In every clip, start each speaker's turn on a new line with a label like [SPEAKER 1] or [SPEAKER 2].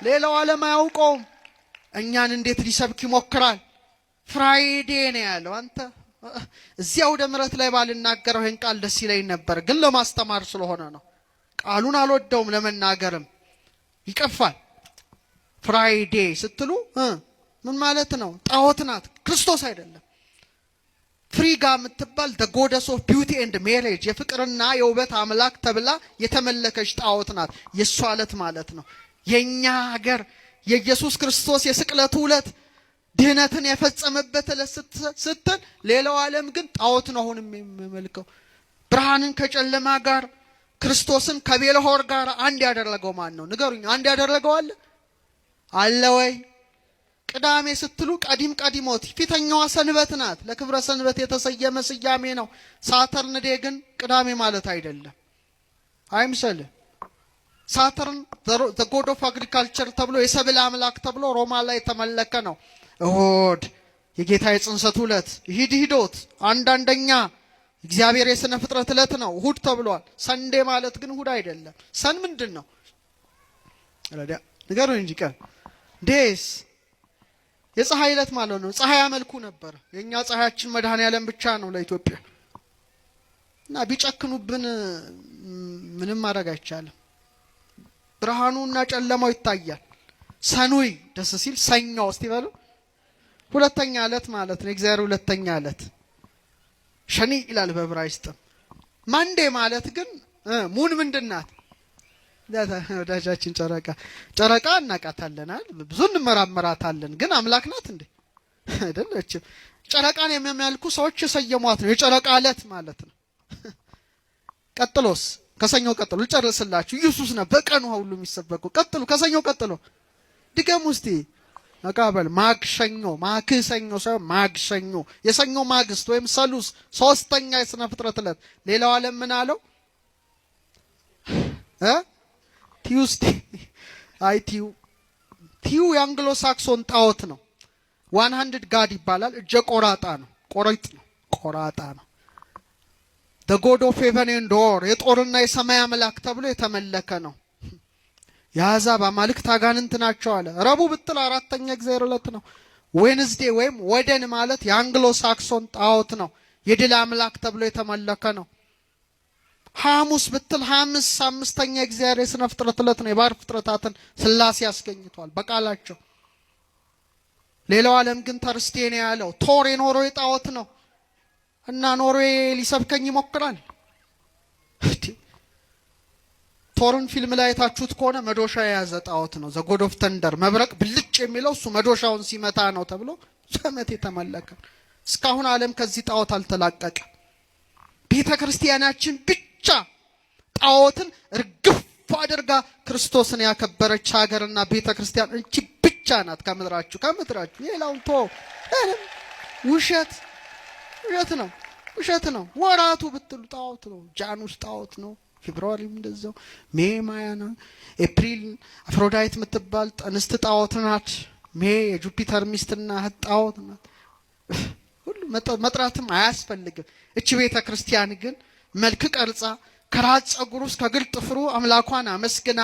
[SPEAKER 1] ሌላው ዓለም አያውቀውም። እኛን እንዴት ሊሰብክ ይሞክራል? ፍራይዴ ነው ያለው። አንተ እዚያው ወደ ምረት ላይ ባልናገረው ይሄን ቃል ደስ ይለኝ ነበር፣ ግን ለማስተማር ስለሆነ ነው። ቃሉን አልወደውም ለመናገርም ይቀፋል። ፍራይዴ ስትሉ ምን ማለት ነው? ጣዖት ናት፣ ክርስቶስ አይደለም። ፍሪጋ የምትባል the goddess of beauty and marriage የፍቅርና የውበት አምላክ ተብላ የተመለከች ጣዖት ናት። የሷ ዕለት ማለት ነው። የኛ ሀገር የኢየሱስ ክርስቶስ የስቅለቱ ዕለት ድህነትን የፈጸመበት ዕለት ስትል፣ ሌላው ዓለም ግን ጣዖት ነው አሁን የሚመልከው። ብርሃንን ከጨለማ ጋር ክርስቶስን ከቤልሆር ጋር አንድ ያደረገው ማን ነው? ንገሩኝ። አንድ ያደረገው አለ ወይ? ቅዳሜ ስትሉ ቀዲም ቀዲሞት ፊተኛዋ ሰንበት ናት። ለክብረ ሰንበት የተሰየመ ስያሜ ነው። ሳተርን ዴይ ግን ቅዳሜ ማለት አይደለም። አይምሰልህ። ሳተርን the god of agriculture ተብሎ የሰብል አምላክ ተብሎ ሮማ ላይ የተመለከ ነው። እሁድ የጌታ የጽንሰቱ ዕለት ሂዶት አንደኛ እግዚአብሔር የሥነ ፍጥረት ዕለት ነው እሁድ ተብሏል። ሰንዴ ማለት ግን እሁድ አይደለም። ሰን ምንድን ነው? ረዳ ንገሩኝ እንጂ ቀን ዴስ የፀሐይ ዕለት ማለት ነው። ፀሐይ ያመልኩ ነበር። የኛ ፀሐያችን መድኃኔዓለም ብቻ ነው ለኢትዮጵያ። እና ቢጨክኑብን ምንም ማድረግ አይቻልም። ብርሃኑና ጨለማው ይታያል። ሰኑይ ደስ ሲል ሰኞ እስቲ በሉ ሁለተኛ ዕለት ማለት ነው። እግዚአብሔር ሁለተኛ ዕለት ሸኒ ይላል በዕብራይስጥም። ማንዴ ማለት ግን ሙን ምንድናት? ወዳጃችን ጨረቃ እናቃታለናል፣ ብዙ እንመራመራታለን። ግን አምላክ ናት እንዴ? አይደለችም። ጨረቃን የሚያመልኩ ሰዎች የሰየሟት ነው የጨረቃ ዕለት ማለት ነው። ቀጥሎስ ከሰኞ ቀጥሎ ልጨርስላችሁ። ኢየሱስ ነው በቀኑ ሁሉ የሚሰበከው። ቀጥሉ ከሰኞ ቀጥሎ ድገሙ እስቲ። መቃበል ማክሰኞ ሳይሆን ማክሰኞ የሰኞ ማግስት ወይም ሰሉስ ሶስተኛ የሥነ ፍጥረት ዕለት። ሌላው ዓለም ምን አለው? ቲዩስዴ ቲዩ የአንግሎ ሳክሶን ጣዖት ነው። 100 ጋድ ይባላል። እጀ ቆራጣ ነው። ቆራጣ ነው። the god of heaven and earth የጦርና የሰማይ አምላክ ተብሎ የተመለከ ነው። የአሕዛብ አማልክት አጋንንት ናቸው አለ። ረቡዕ ብትል አራተኛ እግዚአብሔር ዕለት ነው። ዌንዝዴ ወይም ወደን ማለት የአንግሎ ሳክሶን ጣዖት ነው። የድል አምላክ ተብሎ የተመለከ ነው። ሐሙስ ብትል አምስተኛ እግዚአብሔር የሥነ ፍጥረት ዕለት ነው። የባህር ፍጥረታትን ሥላሴ ያስገኝቷል በቃላቸው። ሌላው ዓለም ግን ተርስቴ ነው ያለው። ቶር የኖርዌይ ጣዖት ነው እና ኖርዌይ ሊሰብከኝ ይሞክራል። ቶርን ፊልም ላይ የታችሁት ከሆነ መዶሻ የያዘ ጣዖት ነው። ዘ ጎድ ኦፍ ተንደር መብረቅ ብልጭ የሚለው እሱ መዶሻውን ሲመታ ነው ተብሎ ዘመት የተመለከ። እስካሁን ዓለም ከዚህ ጣዖት አልተላቀቀም። ቤተ ክርስቲያናችን ብቻ ጣዖትን እርግፍ አድርጋ ክርስቶስን ያከበረች ሀገርና ቤተ ክርስቲያን እንጂ ብቻ ናት። ከምድራችሁ ሌላውን ውሸት ነው። ወራቱ ብትሉ ጣዖት ነው። ጃኑስ ጣዖት ነው። ፌብሩዋሪም እንደዛው። ሜይ ማያ ነው። ኤፕሪል አፍሮዳይት የምትባል ጠንስት ጣዖት ናት። ሜይ የጁፒተር ሚስትና እህት ጣዖት ናት። ሁሉ መጥራትም አያስፈልግም። እቺ ቤተ ክርስቲያን ግን መልክ ቀርጻ ከራስ ፀጉር እስከ ግል ጥፍሩ አምላኳን አመስግና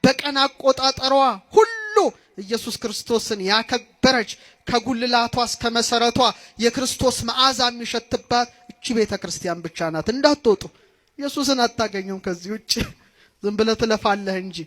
[SPEAKER 1] በቀን አቆጣጠሯ ሁሉ ኢየሱስ ክርስቶስን ያከበረች ከጉልላቷ እስከ መሰረቷ የክርስቶስ መዓዛ የሚሸትባት እቺ ቤተ ክርስቲያን ብቻ ናት። እንዳትወጡ። ኢየሱስን አታገኙም ከዚህ ውጭ። ዝም ብለህ ትለፋለህ እንጂ